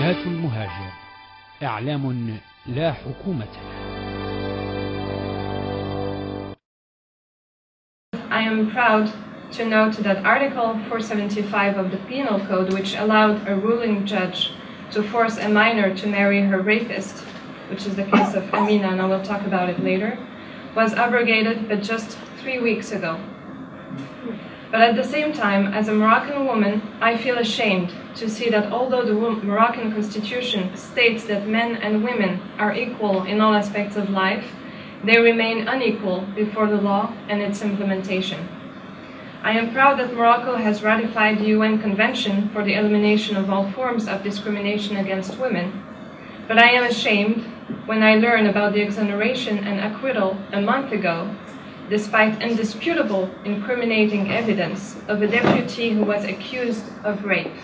وجهات المهاجر، إعلام لا حكومة له. I am proud to note that Article 475 of the Penal Code, which allowed a ruling judge to force a minor to marry her rapist, which is the case of Amina, and I will talk about it later, was abrogated but just 3 weeks ago. But at the same time, as a Moroccan woman, I feel ashamed to see that although the Moroccan constitution states that men and women are equal in all aspects of life, they remain unequal before the law and its implementation. I am proud that Morocco has ratified the UN Convention for the elimination of all forms of discrimination against women, but I am ashamed when I learn about the exoneration and acquittal a month ago, despite indisputable incriminating evidence of a deputy who was accused of rape.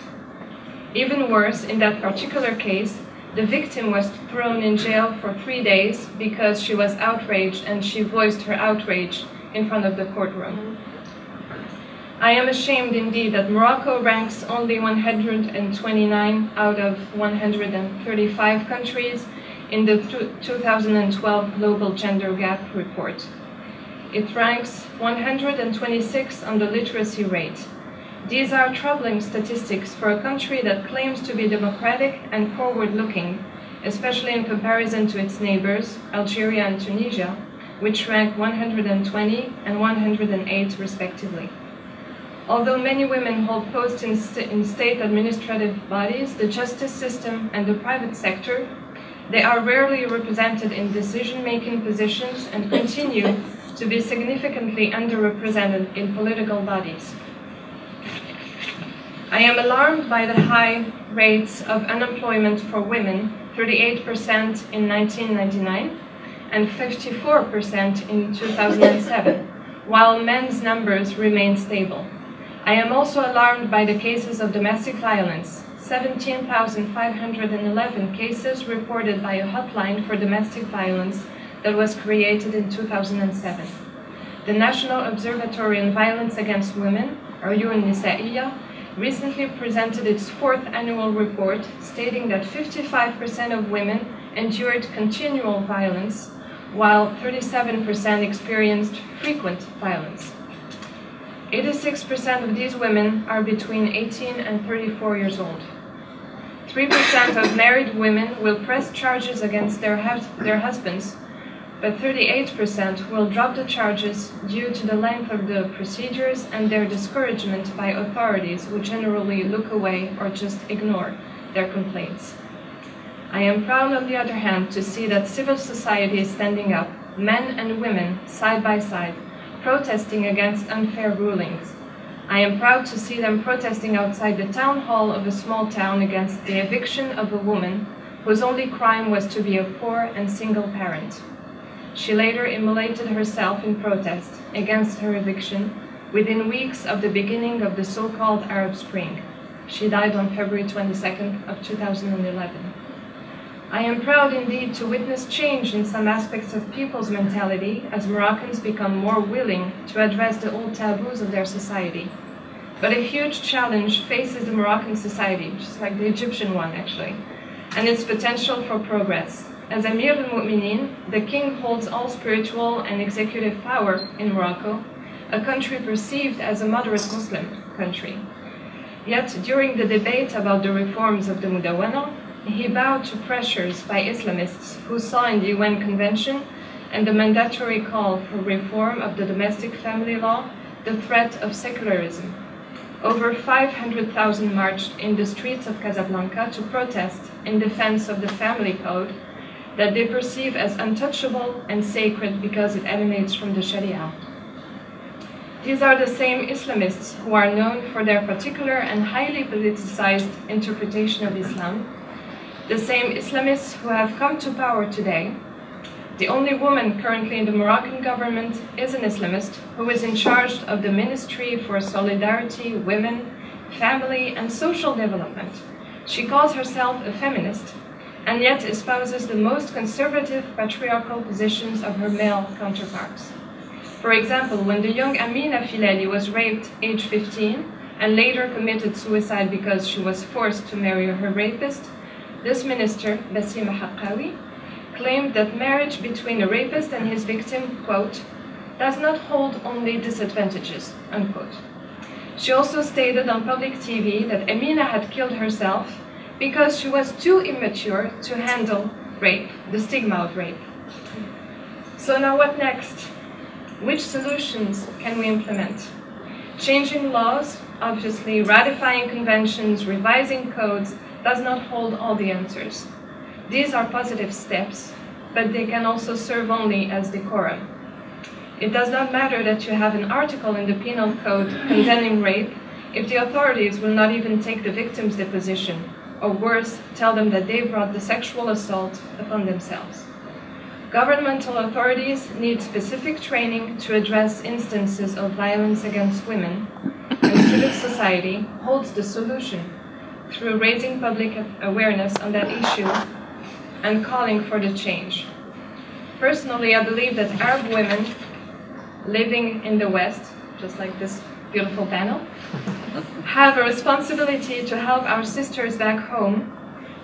Even worse, in that particular case, the victim was thrown in jail for 3 days because she was outraged and she voiced her outrage in front of the courtroom. I am ashamed indeed that Morocco ranks only 129 out of 135 countries in the 2012 Global Gender Gap Report. It ranks 126 on the literacy rate. These are troubling statistics for a country that claims to be democratic and forward-looking, especially in comparison to its neighbors, Algeria and Tunisia, which rank 120 and 108 respectively. Although many women hold posts in state administrative bodies, the justice system, and the private sector, they are rarely represented in decision-making positions and continue to be significantly underrepresented in political bodies. I am alarmed by the high rates of unemployment for women, 38% in 1999 and 54% in 2007, while men's numbers remain stable. I am also alarmed by the cases of domestic violence, 17,511 cases reported by a hotline for domestic violence that was created in 2007. The National Observatory on Violence Against Women, or UNISAIA, recently presented its 4th annual report stating that 55% of women endured continual violence, while 37% experienced frequent violence. 86% of these women are between 18 and 34 years old. 3% of married women will press charges against their husbands, but 38% will drop the charges due to the length of the procedures and their discouragement by authorities who generally look away or just ignore their complaints. I am proud, on the other hand, to see that civil society is standing up, men and women, side by side, protesting against unfair rulings. I am proud to see them protesting outside the town hall of a small town against the eviction of a woman whose only crime was to be a poor and single parent. She later immolated herself in protest against her eviction within weeks of the beginning of the so-called Arab Spring. She died on February 22nd of 2011. I am proud indeed to witness change in some aspects of people's mentality as Moroccans become more willing to address the old taboos of their society. But a huge challenge faces the Moroccan society, just like the Egyptian one actually, and its potential for progress. As Amir al-Mu'minin, the king holds all spiritual and executive power in Morocco, a country perceived as a moderate Muslim country. Yet, during the debate about the reforms of the Mudawwana, he bowed to pressures by Islamists who saw in the UN Convention and the mandatory call for reform of the domestic family law the threat of secularism. Over 500,000 marched in the streets of Casablanca to protest in defense of the family code that they perceive as untouchable and sacred because it emanates from the Sharia. These are the same Islamists who are known for their particular and highly politicized interpretation of Islam, the same Islamists who have come to power today. The only woman currently in the Moroccan government is an Islamist who is in charge of the Ministry for Solidarity, Women, Family and Social Development. She calls herself a feminist and yet espouses the most conservative patriarchal positions of her male counterparts. For example, when the young Amina Filali was raped age 15 and later committed suicide because she was forced to marry her rapist, This minister, Souleyma Haddaoui, claimed that marriage between a rapist and his victim, quote, does not hold only disadvantages, unquote. She also stated on public TV that Amina had killed herself because she was too immature to handle rape, the stigma of rape. So now what next? Which solutions can we implement? Changing laws, obviously, ratifying conventions, revising codes, does not hold all the answers. These are positive steps, but they can also serve only as decorum. It does not matter that you have an article in the penal code condemning rape if the authorities will not even take the victim's deposition, or worse, tell them that they brought the sexual assault upon themselves. Governmental authorities need specific training to address instances of violence against women, and civil society holds the solution through raising public awareness on that issue and calling for the change. Personally, I believe that Arab women living in the West, just like this beautiful panel, have a responsibility to help our sisters back home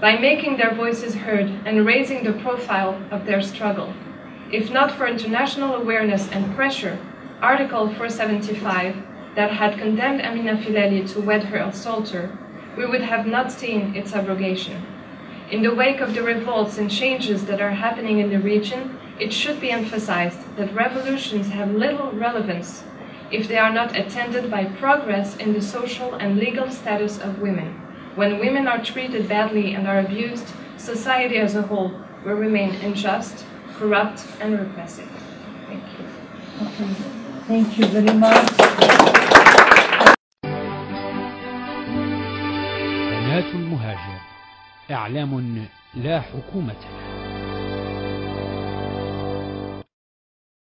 by making their voices heard and raising the profile of their struggle. If not for international awareness and pressure, Article 475, that had condemned Amina Filali to wed her assaulter, we would have not seen its abrogation. In the wake of the revolts and changes that are happening in the region, it should be emphasized that revolutions have little relevance if they are not attended by progress in the social and legal status of women. When women are treated badly and are abused, society as a whole will remain unjust, corrupt, and repressive. Thank you. Okay. Thank you very much. قناة المهاجر، إعلام لا حكومة.